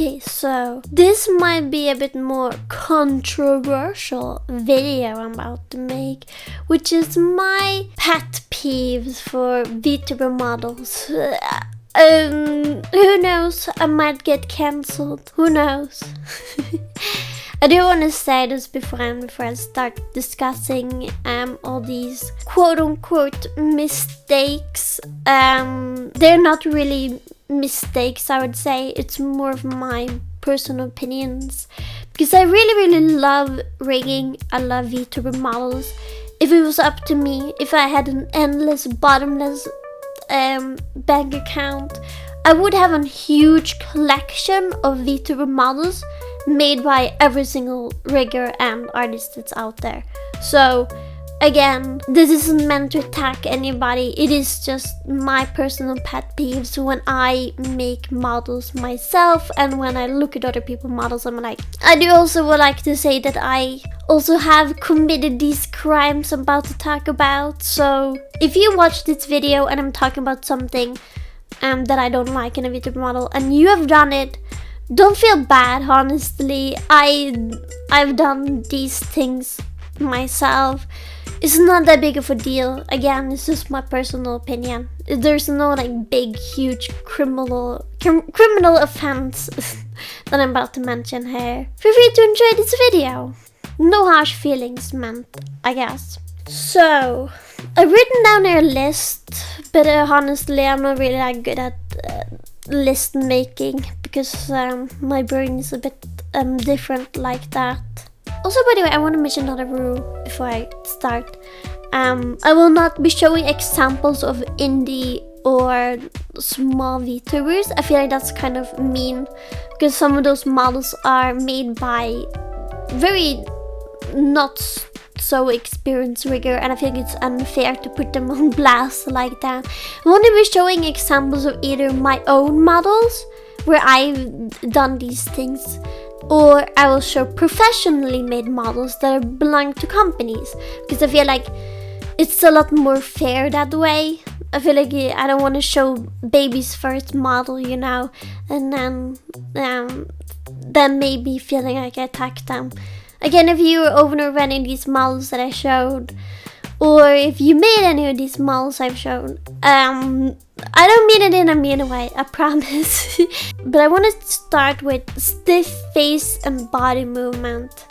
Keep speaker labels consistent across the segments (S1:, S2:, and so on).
S1: Okay, so this might be a bit more controversial video I'm about to make, which is my pet peeves for VTuber models. Who knows? I might get cancelled. Who knows? I do want to say this before I start discussing all these quote-unquote mistakes. They're not really mistakes, I would say. It's more of my personal opinions, because I really love rigging. I love VTuber models. If it was up to me, if I had an endless, bottomless bank account, I would have a huge collection of VTuber models made by every single rigger and artist that's out there. So again, this isn't meant to attack anybody. It is just my personal pet peeves when I make models myself, and when I look at other people's models, I'm like, I do also would like to say that I also have committed these crimes I'm about to talk about. So if you watch this video and I'm talking about something that I don't like in a VTuber model and you have done it, don't feel bad, honestly. I've done these things myself. It's not that big of a deal. Again, it's just my personal opinion. There's no like big, huge criminal offense that I'm about to mention here. Feel free to enjoy this video. No harsh feelings meant, I guess. So, I've written down a list, but honestly, I'm not really that good at list making, because my brain is a bit different like that. Also, by the way, I want to mention another rule before I start. I will not be showing examples of indie or small VTubers. I feel like that's kind of mean, because some of those models are made by very not so experienced rigger, and I think it's unfair to put them on blast like that. I want to be showing examples of either my own models where I've done these things, or I will show professionally made models that belong to companies, because I feel like it's a lot more fair that way. I feel like I don't want to show baby's first model, you know, and then maybe feeling like I attacked them. Again, if you were over of any of these models that I showed, or if you made any of these models I've shown, I don't mean it in a mean way, I promise. But I want to start with stiff face and body movement.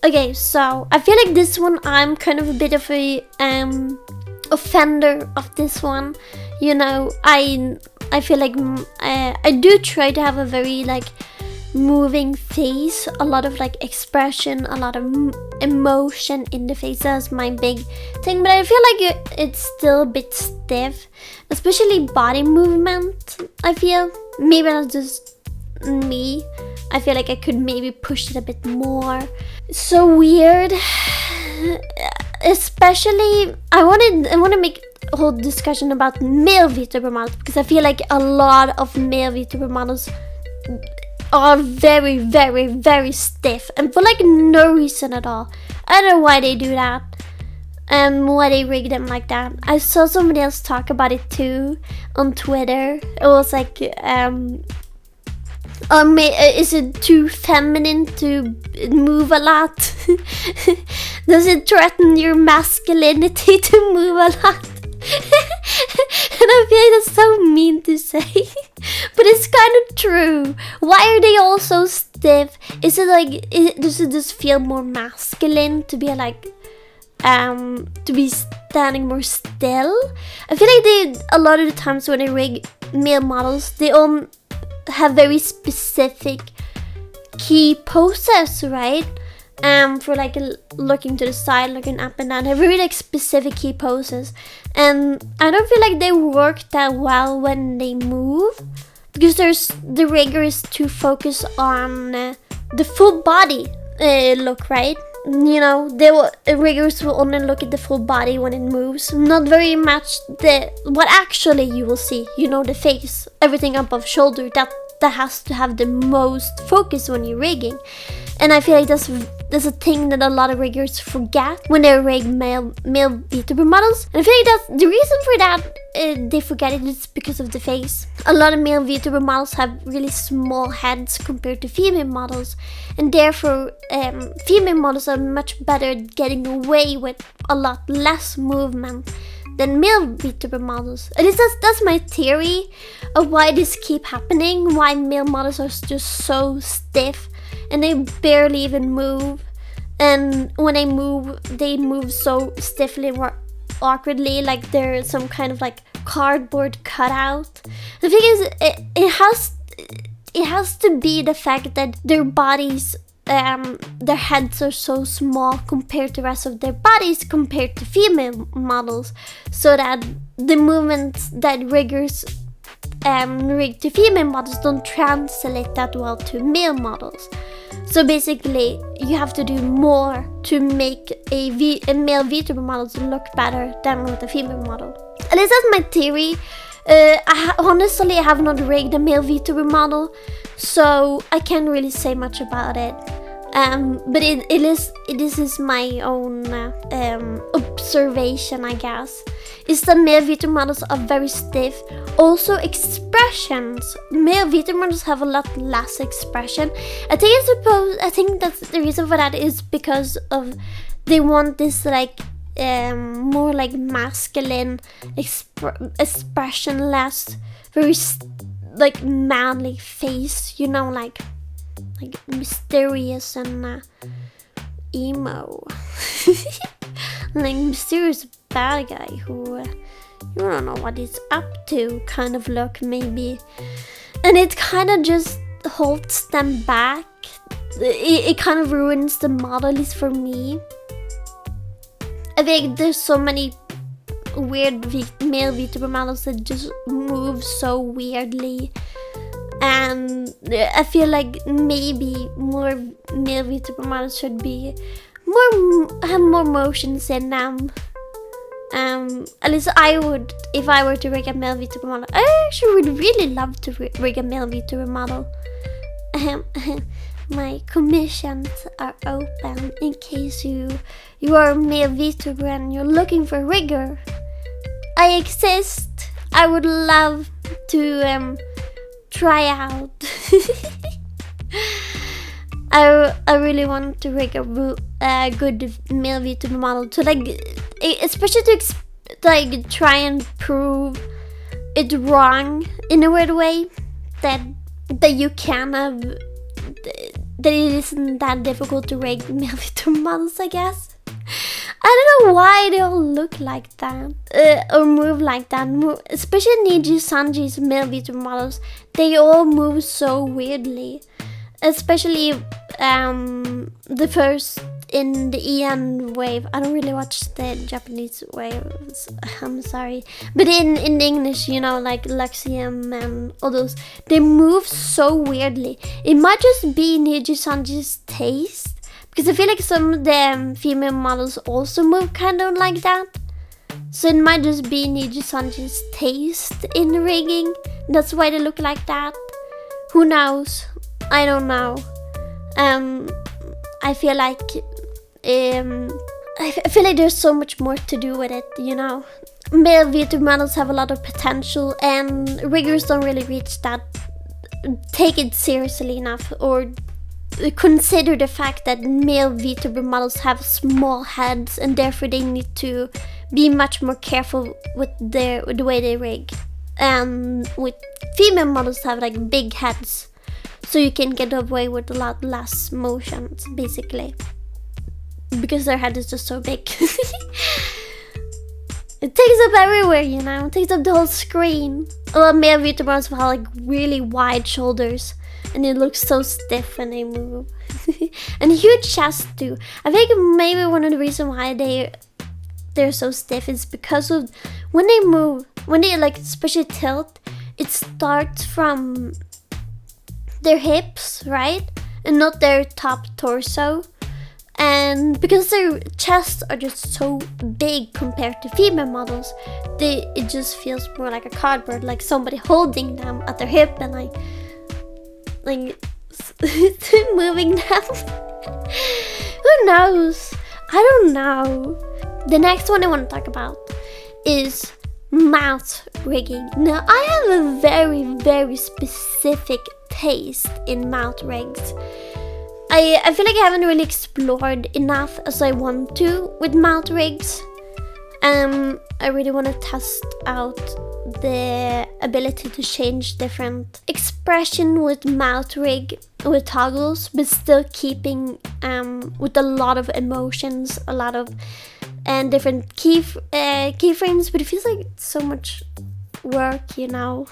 S1: Okay, so I feel like this one, I'm kind of a bit of a offender of this one. You know, I feel like I do try to have a very like moving face, a lot of like expression, a lot of emotion in the face. That's my big thing, but I feel like it's still a bit stiff, especially body movement. I feel maybe that's just me. I feel like I could maybe push it a bit more. It's so weird. Especially I want to make a whole discussion about male VTuber models, because I feel like a lot of male VTuber models are very stiff, and for like no reason at all. I don't know why they do that, why they rig them like that. I saw somebody else talk about it too on Twitter. It was like, is it too feminine to move a lot? Does it threaten your masculinity to move a lot? And I feel like that's so mean to say, but it's kind of true. Why are they all so stiff? Is it like, does it just feel more masculine to be like, to be standing more still? I feel like a lot of the times when they rig male models, they all have very specific key poses, right? For like looking to the side, looking up and down, they have really like specific key poses, and I don't feel like they work that well when they move, because the rigger is too focused on the full body look, right? You know, riggers will only look at the full body when it moves, not very much what actually you will see. You know, the face, everything above shoulder, that has to have the most focus when you're rigging. And I feel like that's That's a thing that a lot of riggers forget when they rig male VTuber models. And I feel like that's the reason for that. They forget it is because of the face. A lot of male VTuber models have really small heads compared to female models, and therefore female models are much better at getting away with a lot less movement than male VTuber models. At least that's my theory of why this keep happening, why male models are just so stiff and they barely even move. And when they move so stiffly or awkwardly, like they're some kind of like cardboard cutout. The thing is, it has to be the fact that their bodies, their heads are so small compared to the rest of their bodies compared to female models, so that the movements that riggers rig to female models don't translate that well to male models. So basically, you have to do more to make a male VTuber model look better than with a female model. At least that's my theory. Honestly, I have not rigged a male VTuber model, so I can't really say much about it. But this is my own observation, I guess. Is that male VTuber models are very stiff. Also, expressions. Male VTuber models have a lot less expression. I think that's the reason for that is because of they want this like more like masculine expressionless, very like manly face. You know, like mysterious and emo. Like mysterious bad guy who you don't know what he's up to kind of look, maybe. And it kind of just holds them back. It kind of ruins the model, at least for me. I think there's so many weird male VTuber models that just move so weirdly. And I feel like maybe more male VTuber models should be have more motions in them. At least I would, if I were to rig a male VTuber model. I actually would really love to rig a male VTuber model. My commissions are open in case you are a male VTuber and you're looking for a rigger. I exist. I would love to try out. I really want to rig a good male VTuber model to like, especially to try and prove it wrong in a weird way, that you can have, that it isn't that difficult to rig male VTuber models, I guess. I don't know why they all look like that or move like that. Especially Niji Sanji's male VTuber models, they all move so weirdly. Especially the first in the EN wave. I don't really watch the Japanese waves, I'm sorry. But in the English, you know, like Luxium and all those, they move so weirdly. It might just be Niji Sanji's taste, because I feel like some of the female models also move kind of like that. So it might just be Niji Sanji's taste in rigging. That's why they look like that. Who knows? I don't know. I feel like there's so much more to do with it, you know. Male VTuber models have a lot of potential, and riggers don't really reach that, take it seriously enough, or consider the fact that male VTuber models have small heads, and therefore they need to be much more careful with the way they rig. With female models have like big heads, so you can get away with a lot less motions, basically, because their head is just so big. It takes up everywhere, you know. It takes up the whole screen. A lot of male VTuber models have like really wide shoulders, and it looks so stiff when they move. And huge chest too. I think maybe one of the reasons why they're so stiff is because of when they move, when they like especially tilt, it starts from their hips, right? And not their top torso. And because their chests are just so big compared to female models, it just feels more like a cardboard, like somebody holding them at their hip and like moving them. Who knows? I don't know. The next one I want to talk about is mouth rigging. Now, I have a very, very specific taste in mouth rigs. I feel like I haven't really explored enough as I want to with mouth rigs. I really want to test out the ability to change different expression with mouth rig with toggles, but still keeping with a lot of emotions, a lot of and different keyframes. But it feels like it's so much work, you know.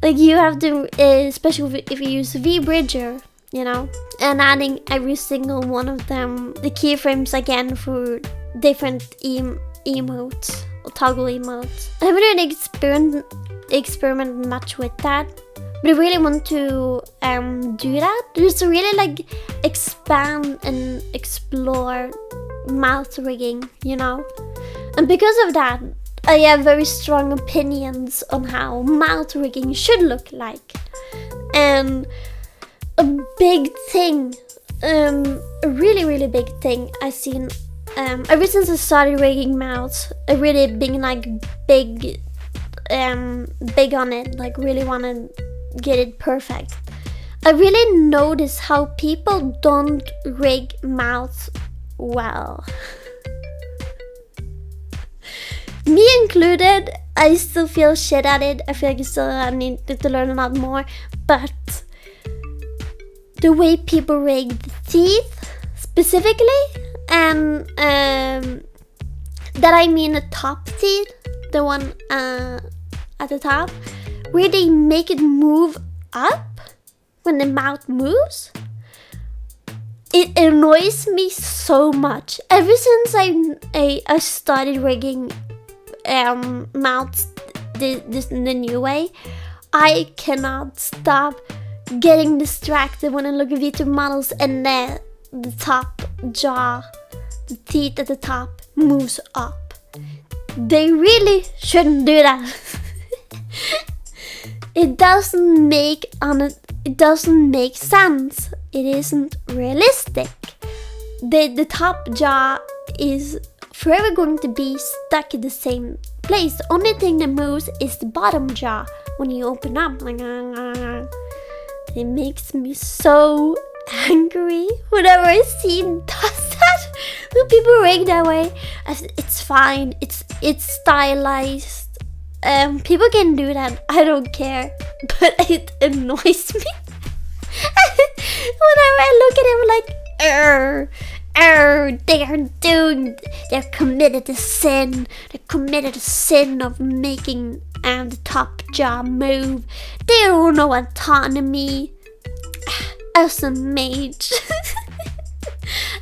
S1: Like you have to, especially if you use VBridger, you know, and adding every single one of them, the keyframes again for different emotes or toggle emotes. I haven't really experimented much with that, but I really want to do that. Just really like expand and explore mouth rigging, you know. And because of that, I have very strong opinions on how mouth rigging should look like. And a big thing, a really, really big thing I've seen ever since I started rigging mouths, I really been like big on it, like really want to get it perfect. I really notice how people don't rig mouths well. Me included, I still feel shit at it. I feel like I need to learn a lot more, but the way people rig the teeth specifically, and that I mean the top teeth, the one at the top, where they make it move up when the mouth moves. It annoys me so much. Ever since I started rigging mouths the new way, I cannot stop getting distracted when I look at V2 models and the top jaw, the teeth at the top moves up. They really shouldn't do that. It doesn't make sense. It isn't realistic. The top jaw is forever going to be stuck in the same place. The only thing that moves is the bottom jaw when you open up. It makes me so angry whenever I see does that. When people rig that way, it's fine. It's stylized. People can do that. I don't care, but it annoys me. Whenever I look at him, like, they're committed to sin. They're committed to sin of making the top jaw move. They don't know autonomy. As a mage,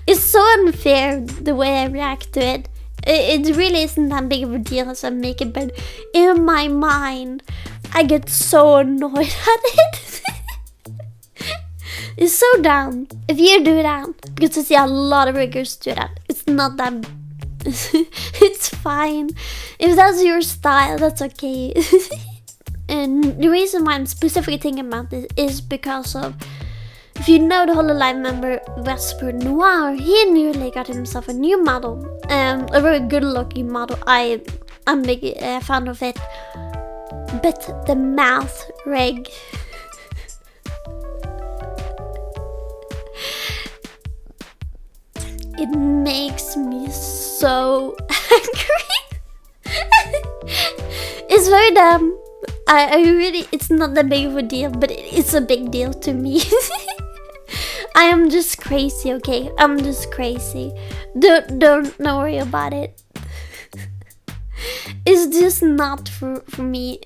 S1: it's so unfair the way I react to it. It really isn't that big of a deal as I make it, but in my mind, I get so annoyed at it. It's so dumb. If you do that, because I see a lot of riggers do that, it's not that. It's fine. If that's your style, that's okay. And the reason why I'm specifically thinking about this is because of, if you know the Hololive member Vesper Noir, he nearly got himself a new model. A very good looking model. I'm a big fan of it. But the mouth rig. It makes me so angry. It's very dumb. I really, it's not that big of a deal, but it's a big deal to me. I am just crazy, okay? I'm just crazy. Don't worry about it. It's just not for me.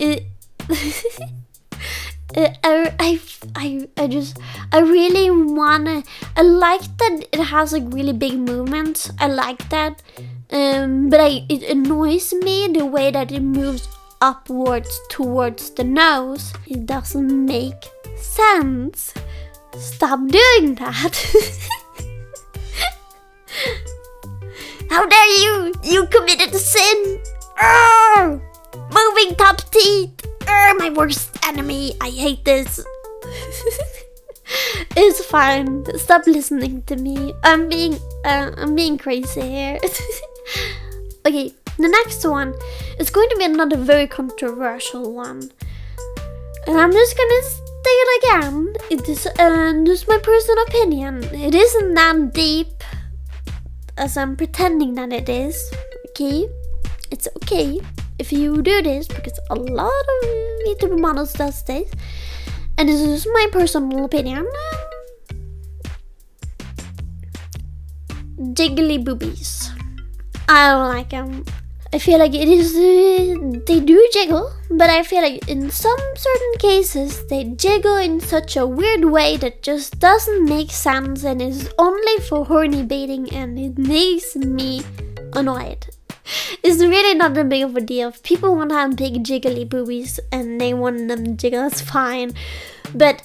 S1: I really wanna. I like that it has like really big movements. I like that, but it annoys me the way that it moves upwards towards the nose. It doesn't make sense. Stop doing that. How dare you! You committed a sin! Arr! Moving top teeth! Arr, my worst enemy! I hate this! It's fine. Stop listening to me. I'm being crazy here. Okay, the next one is going to be another very controversial one. And I'm just gonna say it again. It is just my personal opinion. It isn't that deep as I'm pretending that it is. Okay? It's okay if you do this, because a lot of VTuber models does this. And this is my personal opinion. Jiggly boobies. I don't like them. I feel like it is, they do jiggle, but I feel like in some certain cases, they jiggle in such a weird way that just doesn't make sense and is only for horny baiting, and it makes me annoyed. It's really not that big of a deal. If people want to have big jiggly boobies and they want them to jiggle, that's fine. But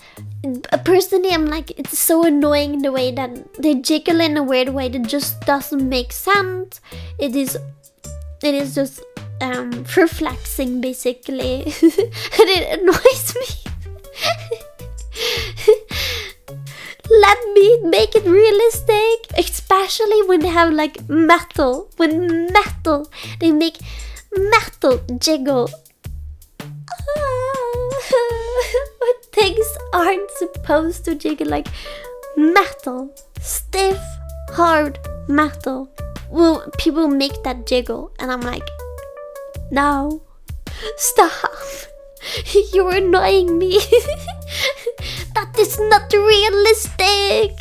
S1: personally, I'm like, it's so annoying the way that they jiggle in a weird way that just doesn't make sense. It is just for flexing, basically. And it annoys me. Let me make it realistic, especially when they have like metal. When metal, they make metal jiggle. But things aren't supposed to jiggle like metal. Stiff, hard metal. Well, people make that jiggle, and I'm like, no, stop. You're annoying me. That is not realistic.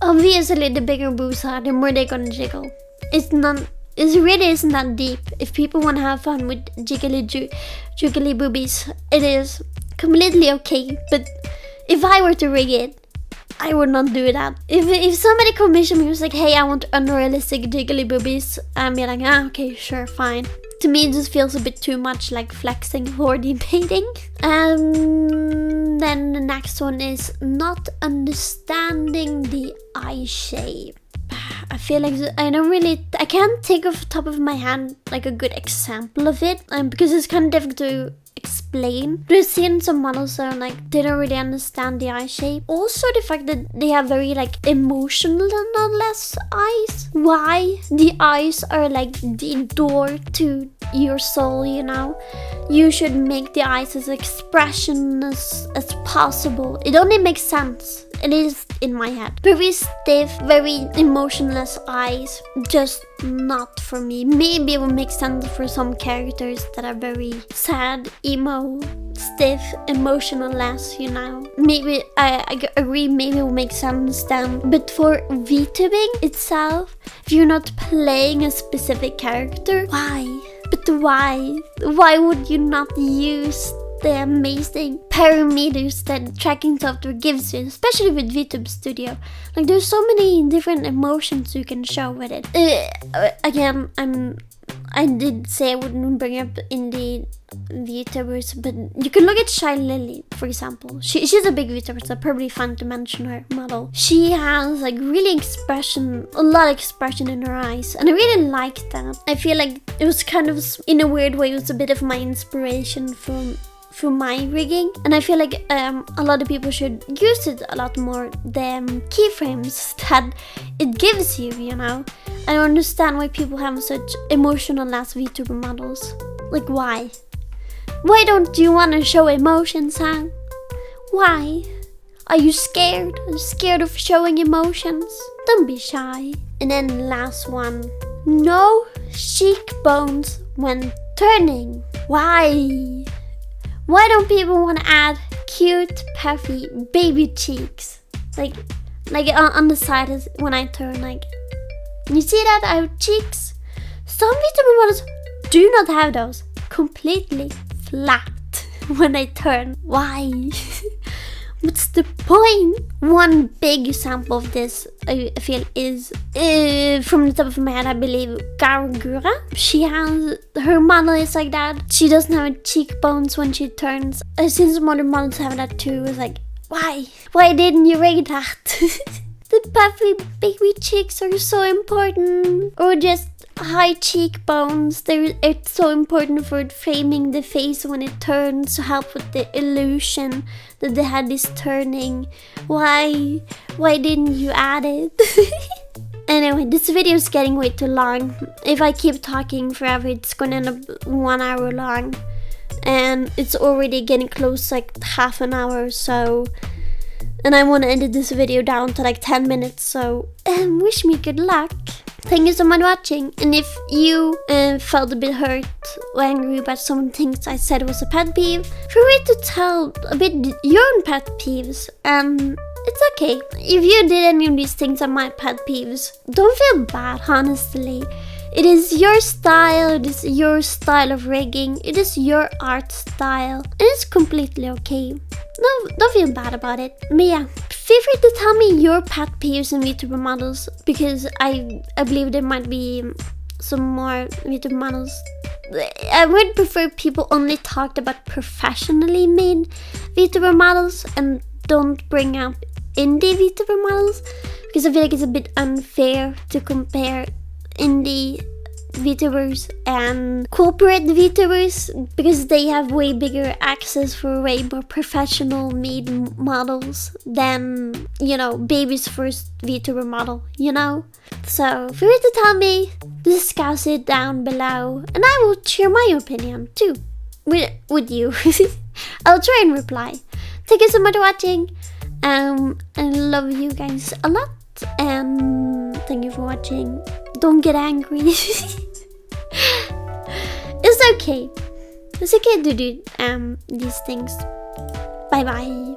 S1: Obviously, the bigger boobs are, the more they're gonna jiggle. It really isn't that deep. If people want to have fun with jiggly boobies, it is completely okay. But if I were to rig it, I would not do that. If somebody commissioned me, was like, hey, I want unrealistic jiggly boobies, I'd be like, okay, sure, fine. To me, it just feels a bit too much like flexing or debating. Then the next one is not understanding the eye shape. I feel like I can't think off the top of my head like a good example of it, because it's kind of difficult to explain. But I've seen some models that are like, they don't really understand the eye shape. Also the fact that they have very like emotional and less eyes. Why the eyes are like the door to your soul, you know? You should make the eyes as expressionless as possible. It only makes sense. It is in my head. Very stiff, very emotionless eyes. Just not for me. Maybe it will make sense for some characters that are very sad, emo, stiff, emotionless, you know. Maybe, I agree, maybe it will make sense then. But for VTubing itself, if you're not playing a specific character, why? But why? Why would you not use the amazing parameters that tracking software gives you, especially with VTube Studio? Like, there's so many different emotions you can show with it. Again, I did say I wouldn't bring up indie VTubers, but you can look at Shy Lily, for example. She's a big VTuber, so probably fun to mention her model. She has like really a lot of expression in her eyes, and I really like that. I feel like it was kind of, in a weird way, it was a bit of my inspiration for my rigging, and I feel like a lot of people should use it a lot more, the keyframes that it gives you, you know? I don't understand why people have such emotional ass VTuber models. Like, why? Why don't you want to show emotions, huh? Why? Are you scared? Are you scared of showing emotions? Don't be shy. And then the last one. No cheekbones when turning. Why? Why don't people want to add cute, puffy baby cheeks? Like on the side is when I turn, like, you see that I have cheeks? Some VTuber models do not have those. Completely flat when I turn. Why? What's the point? One big example of this, I feel, is from the top of my head, I believe, Gargura. Her model is like that. She doesn't have cheekbones when she turns. I've seen some other models have that too. It's like, why? Why didn't you rig that? The puffy baby cheeks are so important. Or just high cheekbones. It's so important for framing the face when it turns to help with the illusion that the head is turning. Why didn't you add it? Anyway, this video is getting way too long. If I keep talking forever, it's gonna end up 1 hour long. And it's already getting close, like half an hour or so. And I want to edit this video down to like 10 minutes, so wish me good luck. Thank you so much for watching, and if you felt a bit hurt or angry about some things I said was a pet peeve, feel free to tell a bit your own pet peeves. It's okay. If you did any of these things are my pet peeves, don't feel bad, honestly. It is your style, it is your style of rigging, it is your art style, and it's completely okay. No, don't feel bad about it. But yeah, feel free to tell me your pet peeves in VTuber models, because I believe there might be some more VTuber models. I would prefer people only talked about professionally made VTuber models and don't bring up indie VTuber models, because I feel like it's a bit unfair to compare indie VTubers and corporate VTubers, because they have way bigger access for way more professional made models than, you know, baby's first VTuber model, you know? So feel free to tell me, discuss it down below, and I will share my opinion too with you. I'll try and reply. Thank you so much for watching. I love you guys a lot, and thank you for watching. Don't get angry. It's okay. It's okay to do these things. Bye bye.